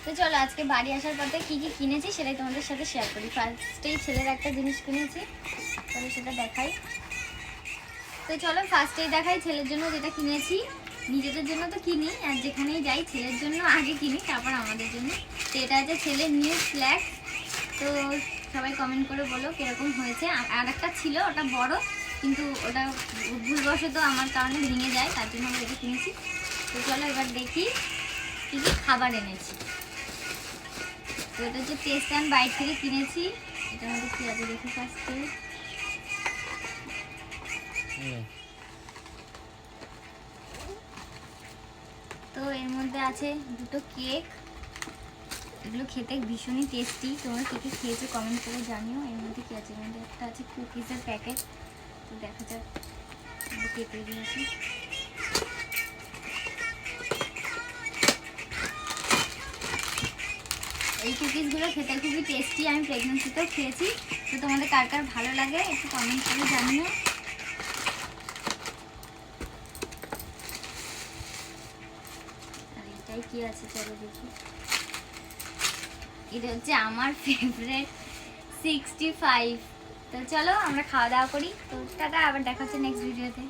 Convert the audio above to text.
তো চলো আজকে বাড়ি আসার পথে কি কি কিনেছি সেটাই তোমাদের সাথে শেয়ার করি। ফার্স্টেই ছেলের একটা জিনিস কিনেছি, তাহলে সেটা দেখাই। তো চলো ফার্স্টেই দেখাই ছেলের জন্য যেটা কিনেছি। নিজেদের জন্য তো কিনি, আর যেখানেই যাই ছেলের জন্য আগে কিনি, তারপর আমাদের জন্য। তো এটা হচ্ছে ছেলের নিউ ফ্ল্যাক্স। তো সবাই কমেন্ট করে বলো কীরকম হয়েছে। আর একটা ছিল, ওটা বড়, কিন্তু ওটা ভুলবশত আমার কারণে ভেঙে যায়, তার জন্য আমরা এটা কিনেছি। তো চলো এবার দেখি কী কী খাবার এনেছি। তো এটা হচ্ছে টেস্ট অ্যান্ড বাইট থেকে কিনেছি। এটার মধ্যে কী আছে দেখি ফার্স্টে। তো এর মধ্যে আছে দুটো কেক, এগুলো খেতে ভীষণই টেস্টি। তোমরা কে কে খেয়েছো কমেন্ট করে জানিও। এর মধ্যে কী আছে, এর মধ্যে একটা আছে কুকিজের প্যাকেট। তো দেখা যাক কেটে দিয়েছি। এই কুকিজগুলো খেতে খুবই টেস্টি, আমি প্রেগনেন্সিতেও খেয়েছি। তো তোমাদের কার কার ভালো লাগে একটু কমেন্ট করে জানিও। আর এটাই কি আছে চলো দেখি। এটা হচ্ছে আমার ফেভারিট 65। তো চলো আমরা খাওয়া দাওয়া করি। তো টাটা, আবার দেখা হচ্ছে নেক্সট ভিডিওতে।